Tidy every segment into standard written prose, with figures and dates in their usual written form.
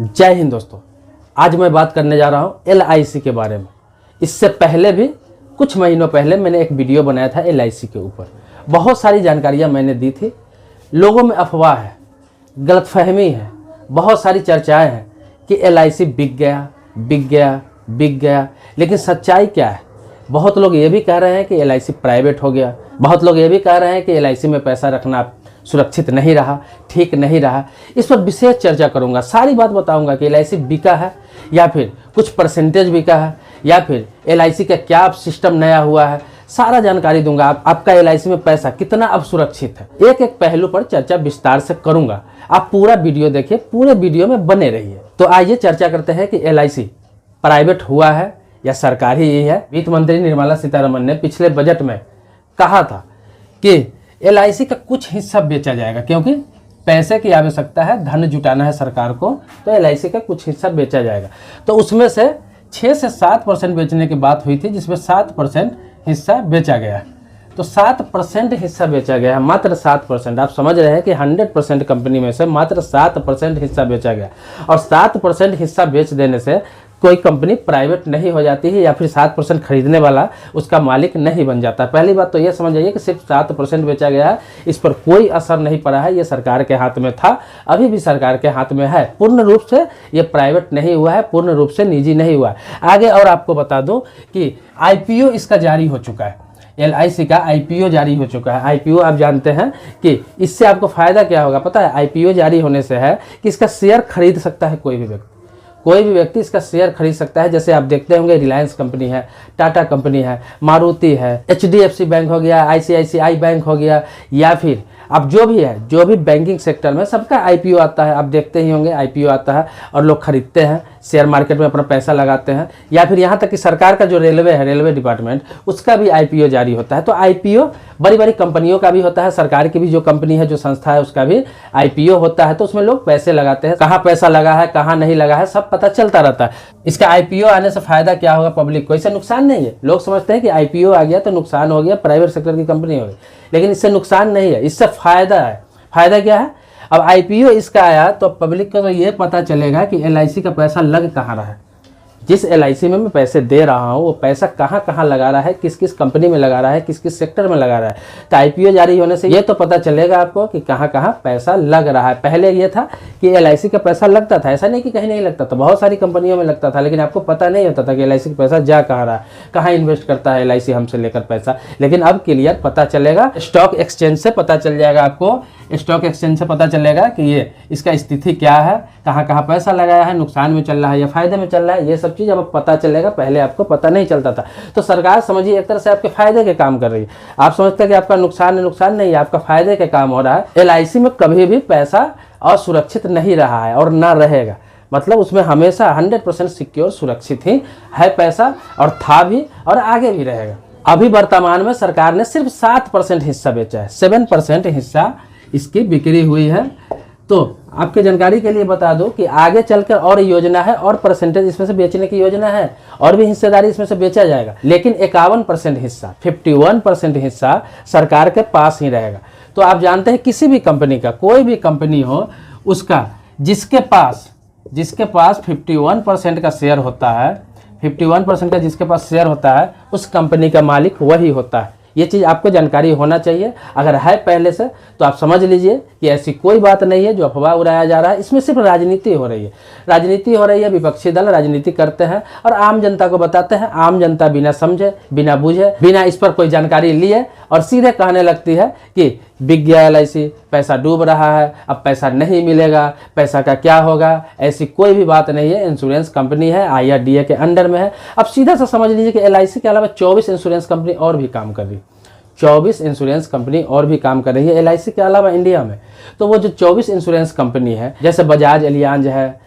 जय हिंद दोस्तों। आज मैं बात करने जा रहा हूँ LIC के बारे में। इससे पहले भी कुछ महीनों पहले मैंने एक वीडियो बनाया था LIC के ऊपर। बहुत सारी जानकारियाँ मैंने दी थी। लोगों में अफवाह है, गलतफहमी है, बहुत सारी चर्चाएं हैं कि LIC बिक गया बिक गया बिक गया। लेकिन सच्चाई क्या है? बहुत लोग ये भी कह रहे हैं कि LIC प्राइवेट हो गया। बहुत लोग ये भी कह रहे हैं कि LIC में पैसा रखना सुरक्षित नहीं रहा, ठीक नहीं रहा। इस पर विशेष चर्चा करूंगा, सारी बात बताऊंगा कि LIC बिका है या फिर कुछ परसेंटेज बिका है या फिर LIC का क्या सिस्टम नया हुआ है। सारा जानकारी दूंगा। आपका LIC में पैसा कितना अब सुरक्षित है, एक एक पहलू पर चर्चा विस्तार से करूंगा। आप पूरा वीडियो देखिए, पूरे वीडियो में बने रहिए। तो आइए चर्चा करते हैं कि LIC प्राइवेट हुआ है या सरकारी ही है। वित्त मंत्री निर्मला सीतारमण ने पिछले बजट में कहा था कि LIC का कुछ हिस्सा बेचा जाएगा, क्योंकि पैसे की आवश्यकता है, धन जुटाना है सरकार को, तो LIC का कुछ हिस्सा बेचा जाएगा। तो उसमें से 6 से 7% बेचने की बात हुई थी, जिसमें 7% हिस्सा बेचा गया। तो 7% हिस्सा बेचा गया है, मात्र 7%। आप समझ रहे हैं कि 100% कंपनी में से मात्र 7% हिस्सा बेचा गया। और 7% हिस्सा बेच देने से कोई कंपनी प्राइवेट नहीं हो जाती है या फिर 7% खरीदने वाला उसका मालिक नहीं बन जाता। पहली बात तो ये समझ जाइए कि सिर्फ 7% बेचा गया है, इस पर कोई असर नहीं पड़ा है। ये सरकार के हाथ में था, अभी भी सरकार के हाथ में है। पूर्ण रूप से ये प्राइवेट नहीं हुआ है, पूर्ण रूप से निजी नहीं हुआ है। आगे और आपको बता दूं कि IPO इसका जारी हो चुका है। LIC का IPO जारी हो चुका है। IPO आप जानते हैं कि इससे आपको फायदा क्या होगा पता है? IPO जारी होने से है कि इसका शेयर खरीद सकता है कोई भी व्यक्ति। कोई भी व्यक्ति इसका शेयर खरीद सकता है। जैसे आप देखते होंगे रिलायंस कंपनी है, टाटा कंपनी है, मारुति है, HDFC बैंक हो गया, ICICI बैंक हो गया, या फिर अब जो भी है, जो भी बैंकिंग सेक्टर में सबका IPO आता है। आप देखते ही होंगे IPO आता है और लोग खरीदते हैं, शेयर मार्केट में अपना पैसा लगाते हैं। या फिर यहाँ तक कि सरकार का जो रेलवे है, रेलवे डिपार्टमेंट, उसका भी IPO जारी होता है। तो IPO बड़ी बड़ी कंपनियों का भी होता है, सरकार की भी जो कंपनी है, जो संस्था है, उसका भी IPO होता है। तो उसमें लोग पैसे लगाते हैं, कहाँ पैसा लगा है, कहाँ नहीं लगा है, सब पता चलता रहता है। इसका IPO आने से फायदा क्या होगा पब्लिक को? इससे नुकसान नहीं है। लोग समझते हैं कि IPO आ गया तो नुकसान हो गया, प्राइवेट सेक्टर की कंपनी हो गई, लेकिन इससे नुकसान नहीं है, इससे फायदा है। फायदा क्या है? अब IPO इसका आया तो पब्लिक को तो ये पता चलेगा कि LIC का पैसा लग कहाँ रहा है। जिस LIC में मैं पैसे दे रहा हूँ वो पैसा कहाँ कहाँ लगा रहा है, किस किस कंपनी में लगा रहा है, किस किस सेक्टर में लगा रहा है। तो IPO जारी होने से ये तो पता चलेगा आपको कि कहाँ कहाँ पैसा लग रहा है। पहले ये था कि LIC का पैसा लगता था, ऐसा नहीं कि कहीं नहीं लगता था, बहुत सारी कंपनियों में लगता था, लेकिन आपको पता नहीं होता था कि LIC का पैसा जा कहाँ रहा है, कहाँ इन्वेस्ट करता है LIC हमसे लेकर पैसा। लेकिन अब क्लियर पता चलेगा, स्टॉक एक्सचेंज से पता चल जाएगा आपको। स्टॉक एक्सचेंज से पता चलेगा कि ये इसका स्थिति क्या है, कहाँ कहाँ पैसा लगाया है, नुकसान में चल रहा है या फायदे में चल रहा है। ये सब चीज़ अब पता चलेगा, पहले आपको पता नहीं चलता था। तो सरकार समझिए एक तरह से आपके फायदे के काम कर रही है। आप समझते हैं कि आपका नुकसान है, नुकसान नहीं है, आपका फायदे के काम हो रहा है। LIC में कभी भी पैसा असुरक्षित नहीं रहा है और ना रहेगा। मतलब उसमें हमेशा 100% सिक्योर, सुरक्षित ही है पैसा, और था भी और आगे भी रहेगा। अभी वर्तमान में सरकार ने सिर्फ 7% हिस्सा बेचा है, 7% हिस्सा इसकी बिक्री हुई है। तो आपके जानकारी के लिए बता दो कि आगे चलकर और योजना है, और परसेंटेज इसमें से बेचने की योजना है, और भी हिस्सेदारी इसमें से बेचा जाएगा। लेकिन 51% हिस्सा, 51% हिस्सा सरकार के पास ही रहेगा। तो आप जानते हैं किसी भी कंपनी का, कोई भी कंपनी हो, उसका जिसके पास 51% का शेयर होता है, 51% का जिसके पास शेयर होता है, उस कंपनी का मालिक वही होता है। ये चीज़ आपको जानकारी होना चाहिए। अगर है पहले से तो आप समझ लीजिए कि ऐसी कोई बात नहीं है जो अफवाह उड़ाया जा रहा है। इसमें सिर्फ राजनीति हो रही है, राजनीति हो रही है। विपक्षी दल राजनीति करते हैं और आम जनता को बताते हैं। आम जनता बिना समझे, बिना बुझे, बिना इस पर कोई जानकारी लिए और सीधे कहने लगती है कि बिक गया LIC, पैसा डूब रहा है, अब पैसा नहीं मिलेगा, पैसा का क्या होगा। ऐसी कोई भी बात नहीं है। इंश्योरेंस कंपनी है, IRDA के अंडर में है। अब सीधा सा समझ लीजिए कि LIC के अलावा 24 इंश्योरेंस कंपनी और भी काम कर रही है। 24 इंश्योरेंस कंपनी और भी काम कर रही है LIC के अलावा इंडिया में। तो वो जो 24 इंश्योरेंस कंपनी है, जैसे बजाज एलियांज है,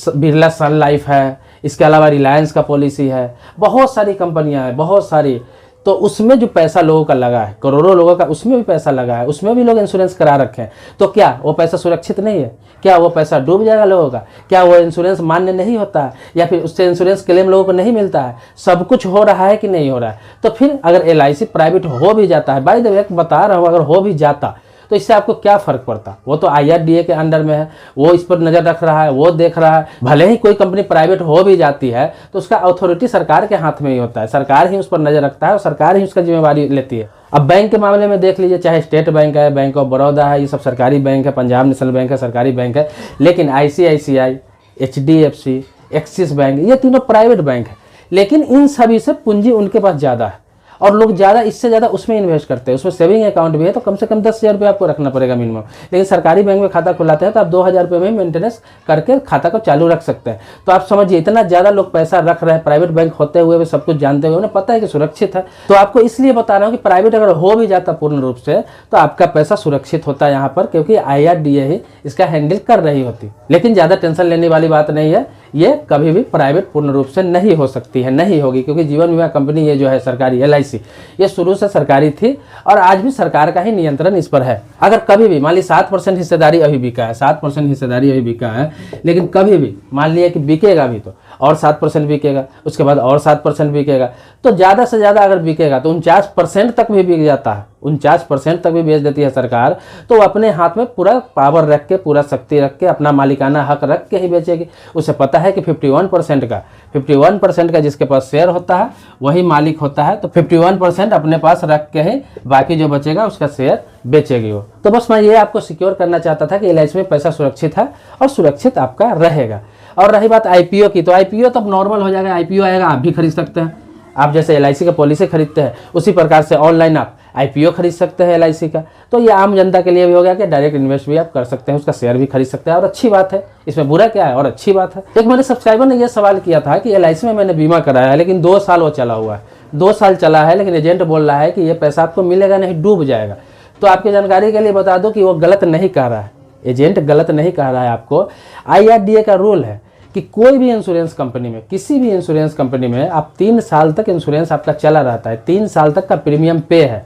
बिरला सन लाइफ है, इसके अलावा रिलायंस का पॉलिसी है, बहुत सारी कंपनियां हैं, बहुत सारी। तो उसमें जो पैसा लोगों का लगा है, करोड़ों लोगों का उसमें भी पैसा लगा है, उसमें भी लोग इंश्योरेंस करा रखे हैं। तो क्या वो पैसा सुरक्षित नहीं है? क्या वो पैसा डूब जाएगा लोगों का? क्या वो इंश्योरेंस मान्य नहीं होता है, या फिर उससे इंश्योरेंस क्लेम लोगों को नहीं मिलता है? सब कुछ हो रहा है कि नहीं हो रहा है? तो फिर अगर LIC प्राइवेट हो भी जाता है, बाय द वे बता रहा हूँ, अगर हो भी जाता तो इससे आपको क्या फ़र्क पड़ता? वो तो IRDA के अंडर में है, वो इस पर नज़र रख रहा है, वो देख रहा है। भले ही कोई कंपनी प्राइवेट हो भी जाती है तो उसका अथॉरिटी सरकार के हाथ में ही होता है, सरकार ही उस पर नज़र रखता है और सरकार ही उसका जिम्मेवारी लेती है। अब बैंक के मामले में देख लीजिए, चाहे स्टेट बैंक है, बैंक ऑफ बड़ौदा है, ये सब सरकारी बैंक है, पंजाब नेशनल बैंक है, सरकारी बैंक है। लेकिन ICICI, HDFC, एक्सिस बैंक, ये तीनों प्राइवेट बैंक है। लेकिन इन सभी से पूंजी उनके पास ज़्यादा है और लोग ज़्यादा, इससे ज़्यादा उसमें इन्वेस्ट करते हैं। उसमें सेविंग अकाउंट भी है तो कम से कम 10,000 रुपये आपको रखना पड़ेगा मिनिमम। लेकिन सरकारी बैंक में खाता खुलाते हैं तो आप 2,000 रुपये में मेंटेनेंस करके खाता को चालू रख सकते हैं। तो आप समझिए, इतना ज़्यादा लोग पैसा रख रहे हैं प्राइवेट बैंक होते हुए भी, सब कुछ जानते हुए, उन्हें पता है कि सुरक्षित है। तो आपको इसलिए बता रहा हूँ कि प्राइवेट अगर हो भी जाता पूर्ण रूप से तो आपका पैसा सुरक्षित होता है यहाँ पर, क्योंकि IRDA ही इसका हैंडल कर रही होती। लेकिन ज़्यादा टेंशन लेने वाली बात नहीं है, ये कभी भी प्राइवेट पूर्ण रूप से नहीं हो सकती है, नहीं होगी, क्योंकि जीवन बीमा कंपनी ये जो है सरकारी LIC, ये शुरू से सरकारी थी और आज भी सरकार का ही नियंत्रण इस पर है। अगर कभी भी मान ली 7% हिस्सेदारी अभी बिका है, 7% हिस्सेदारी अभी बिका है, लेकिन कभी भी मान लिया कि बिकेगा भी तो और 7% बिकेगा, उसके बाद और 7% बिकेगा, तो ज़्यादा से ज़्यादा अगर बिकेगा तो 49% तक भी बिक जाता है, 49% तक भी बेच देती है सरकार। तो वो अपने हाथ में पूरा पावर रख के, पूरा शक्ति रख के, अपना मालिकाना हक रख के ही बेचेगी। उसे पता है कि 51% का जिसके पास शेयर होता है वही मालिक होता है, तो 51% अपने पास रख के ही बाकी जो बचेगा उसका शेयर बेचेगी वो। तो बस मैं ये आपको सिक्योर करना चाहता था कि LIC में पैसा सुरक्षित है और सुरक्षित आपका रहेगा। और रही बात IPO की, तो IPO तो अब नॉर्मल हो जाएगा, IPO आएगा, आप भी खरीद सकते हैं। आप जैसे LIC का पॉलिसी खरीदते हैं उसी प्रकार से ऑनलाइन आप IPO खरीद सकते हैं LIC का। तो ये आम जनता के लिए भी हो गया कि डायरेक्ट इन्वेस्ट भी आप कर सकते हैं, उसका शेयर भी खरीद सकते हैं, और अच्छी बात है, इसमें बुरा क्या है, और अच्छी बात है। एक मेरे सब्सक्राइबर ने यह सवाल किया था कि LIC में मैंने बीमा कराया है लेकिन 2 साल वो चला हुआ है, 2 साल चला है, लेकिन एजेंट बोल रहा है कि ये पैसा आपको मिलेगा नहीं, डूब जाएगा। तो आपकी जानकारी के लिए बता दूं कि वो गलत नहीं कह रहा है, एजेंट गलत नहीं कह रहा है आपको। IRDA का रूल है कि कोई भी इंश्योरेंस कंपनी में, किसी भी इंश्योरेंस कंपनी में आप 3 साल तक इंश्योरेंस आपका चला रहता है, 3 साल तक का प्रीमियम पे है,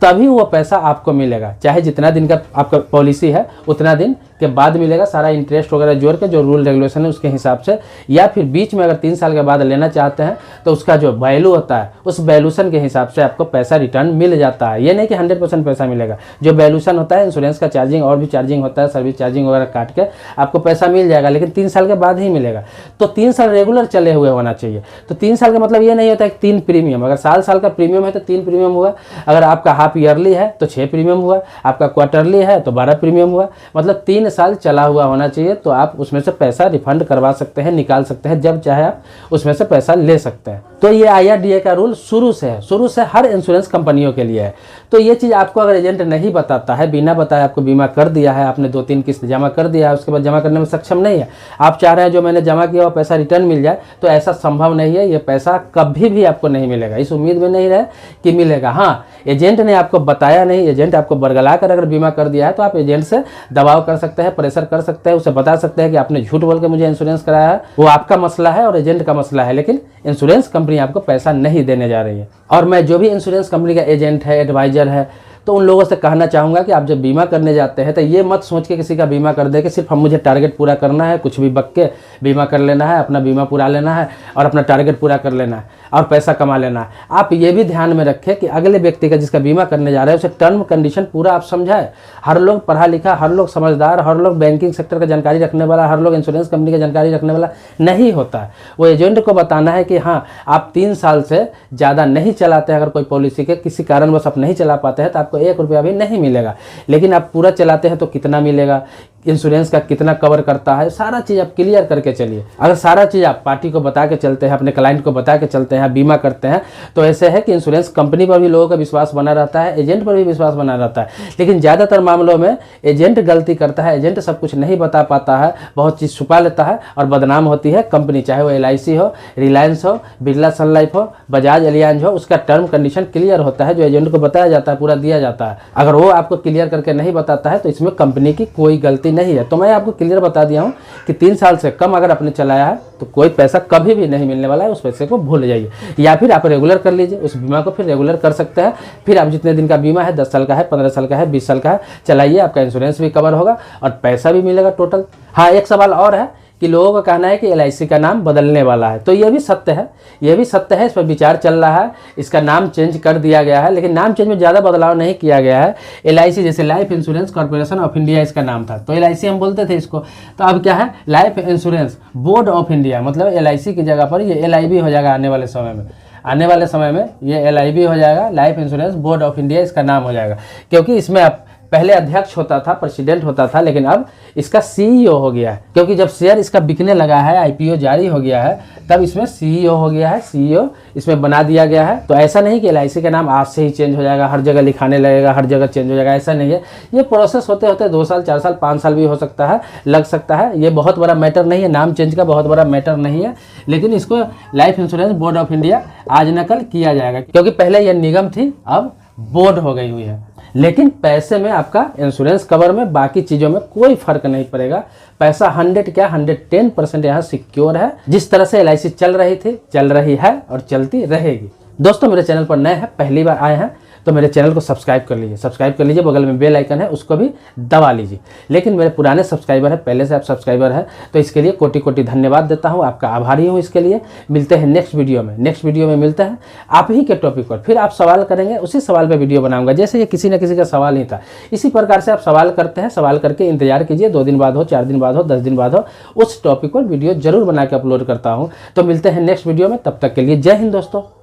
तभी वो पैसा आपको मिलेगा। चाहे जितना दिन का आपका पॉलिसी है उतना दिन के बाद मिलेगा, सारा इंटरेस्ट वगैरह जोड़ के जो रूल रेगुलेशन है उसके हिसाब से। या फिर बीच में अगर 3 साल के बाद लेना चाहते हैं तो उसका जो वैल्यू होता है उस वैल्यूशन के हिसाब से आपको पैसा रिटर्न मिल जाता है। ये नहीं कि 100% पैसा मिलेगा, जो वैल्यूशन होता है इंश्योरेंस का चार्जिंग और भी चार्जिंग होता है, सर्विस चार्जिंग वगैरह काट के आपको पैसा मिल जाएगा, लेकिन 3 साल के बाद ही मिलेगा। तो 3 साल रेगुलर चले हुए होना चाहिए। तो 3 साल का मतलब ये नहीं होता है कि 3 प्रीमियम, अगर साल का प्रीमियम है तो 3 प्रीमियम हुआ, अगर आपका हाफ ईयरली है तो 6 प्रीमियम हुआ, आपका क्वार्टरली है तो 12 प्रीमियम हुआ। मतलब 3 साल चला हुआ होना चाहिए, तो आप उसमें से पैसा रिफंड करवा सकते हैं, निकाल सकते हैं, जब चाहे आप उसमें से पैसा ले सकते हैं। तो ये IRDA का रूल शुरू से है, शुरू से हर इंश्योरेंस कंपनियों के लिए है। तो ये चीज़ आपको अगर एजेंट नहीं बताता है, बिना बताए आपको बीमा कर दिया है, आपने 2-3 किस्त जमा कर दिया है, उसके बाद जमा करने में सक्षम नहीं है, आप चाह रहे हैं जो मैंने जमा किया वो पैसा रिटर्न मिल जाए, तो ऐसा संभव नहीं है। ये पैसा कभी भी आपको नहीं मिलेगा, इस उम्मीद में नहीं रहे कि मिलेगा। हाँ, एजेंट ने आपको बताया नहीं, एजेंट आपको बरगला कर अगर बीमा कर दिया है तो आप एजेंट से दबाव कर सकते हैं, प्रेशर कर सकते हैं, उसे बता सकते हैं कि आपने झूठ बोल के मुझे इंश्योरेंस कराया है। वो आपका मसला है और एजेंट का मसला है, लेकिन इंश्योरेंस कंपनी आपको पैसा नहीं देने जा रही है। और मैं जो भी इंश्योरेंस कंपनी का एजेंट है, एडवाइजर है, तो उन लोगों से कहना चाहूँगा कि आप जब बीमा करने जाते हैं तो ये मत सोच के किसी का बीमा कर दे कि सिर्फ हम मुझे टारगेट पूरा करना है, कुछ भी बक के बीमा कर लेना है, अपना बीमा पूरा लेना है और अपना टारगेट पूरा कर लेना है और पैसा कमा लेना है। आप ये भी ध्यान में रखें कि अगले व्यक्ति का जिसका बीमा करने जा रहे हैं उसे टर्म कंडीशन पूरा आप समझाएं। हर लोग पढ़ा लिखा, हर लोग समझदार, हर लोग बैंकिंग सेक्टर का जानकारी रखने वाला, हर लोग इंश्योरेंस कंपनी का जानकारी रखने वाला नहीं होता है। वो एजेंट को बताना है कि हाँ, आप 3 साल से ज़्यादा नहीं चलाते हैं, अगर कोई पॉलिसी के किसी कारणवश आप नहीं चला पाते हैं तो आपको 1 रुपया भी नहीं मिलेगा, लेकिन आप पूरा चलाते हैं तो कितना मिलेगा, इंश्योरेंस का कितना कवर करता है, सारा चीज़ आप क्लियर करके चलिए। अगर सारा चीज़ आप पार्टी को बता के चलते हैं, अपने क्लाइंट को बता के चलते हैं, बीमा करते हैं, तो ऐसे है कि इंश्योरेंस कंपनी पर भी लोगों का विश्वास बना रहता है, एजेंट पर भी विश्वास बना रहता है। लेकिन ज़्यादातर मामलों में एजेंट गलती करता है, एजेंट सब कुछ नहीं बता पाता है, बहुत चीज़ छुपा लेता है और बदनाम होती है कंपनी, चाहे वो LIC हो, रिलायंस हो, बिरला सन लाइफ हो, बजाज एलियांज हो। उसका टर्म कंडीशन क्लियर होता है, जो एजेंट को बताया जाता है, पूरा दिया जाता है। अगर वो आपको क्लियर करके नहीं बताता है तो इसमें कंपनी की कोई गलती नहीं है। तो मैं आपको क्लियर बता दिया हूँ कि 3 साल से कम अगर आपने चलाया है तो कोई पैसा कभी भी नहीं मिलने वाला है, उस पैसे को भूल जाइए। या फिर आप रेगुलर कर लीजिए, उस बीमा को फिर रेगुलर कर सकते हैं। फिर आप जितने दिन का बीमा है, 10 साल का है, 15 साल का है, 20 साल का है, चलाइए, आपका इंश्योरेंस भी कवर होगा और पैसा भी मिलेगा टोटल। हाँ, एक सवाल और है कि लोगों का कहना है कि LIC का नाम बदलने वाला है, तो ये भी सत्य है, ये भी सत्य है। इस पर विचार चल रहा है, इसका नाम चेंज कर दिया गया है, लेकिन नाम चेंज में ज़्यादा बदलाव नहीं किया गया है। LIC जैसे life insurance corporation of India इसका नाम था, तो LIC हम बोलते थे इसको, तो अब क्या है, life insurance board of India, मतलब LIC की जगह पर ये LIB हो जाएगा आने वाले समय में। आने वाले समय में ये LIB हो जाएगा, life insurance board of India इसका नाम हो जाएगा, क्योंकि इसमें अब पहले अध्यक्ष होता था, प्रेसिडेंट होता था, लेकिन अब इसका CEO हो गया है, क्योंकि जब शेयर इसका बिकने लगा है, IPO जारी हो गया है, तब इसमें CEO हो गया है, CEO इसमें बना दिया गया है। तो ऐसा नहीं कि LIC का नाम आज से ही चेंज हो जाएगा, हर जगह लिखाने लगेगा, हर जगह चेंज हो जाएगा, ऐसा नहीं है। ये प्रोसेस होते होते 2 साल, 4 साल, 5 साल भी हो सकता है, लग सकता है। ये बहुत बड़ा मैटर नहीं है, नाम चेंज का बहुत बड़ा मैटर नहीं है, लेकिन इसको life insurance board of India आज नकल किया जाएगा, क्योंकि पहले यह निगम थी, अब बोर्ड हो गई हुई है। लेकिन पैसे में आपका इंश्योरेंस कवर में बाकी चीज़ों में कोई फर्क नहीं पड़ेगा। पैसा 100 क्या 110% यहाँ सिक्योर है। जिस तरह से LIC चल रही थी, चल रही है और चलती रहेगी। दोस्तों, मेरे चैनल पर नए हैं, पहली बार आए हैं, तो मेरे चैनल को सब्सक्राइब कर लीजिए, सब्सक्राइब कर लीजिए, बगल में बेल आइकन है उसको भी दबा लीजिए। लेकिन मेरे पुराने सब्सक्राइबर हैं, पहले से आप सब्सक्राइबर हैं, तो इसके लिए कोटि कोटि धन्यवाद देता हूं, आपका आभारी हूं इसके लिए। मिलते हैं नेक्स्ट वीडियो में, मिलते हैं आप ही के टॉपिक पर। फिर आप सवाल करेंगे, उसी सवाल पर वीडियो बनाऊंगा, जैसे ये किसी न किसी का सवाल ही था। इसी प्रकार से आप सवाल करते हैं, सवाल करके इंतजार कीजिए, 2 दिन बाद हो, 4 दिन बाद हो, 10 दिन बाद हो, उस टॉपिक पर वीडियो जरूर बना के अपलोड करता हूँ। तो मिलते हैं नेक्स्ट वीडियो में, तब तक के लिए जय हिंद दोस्तों।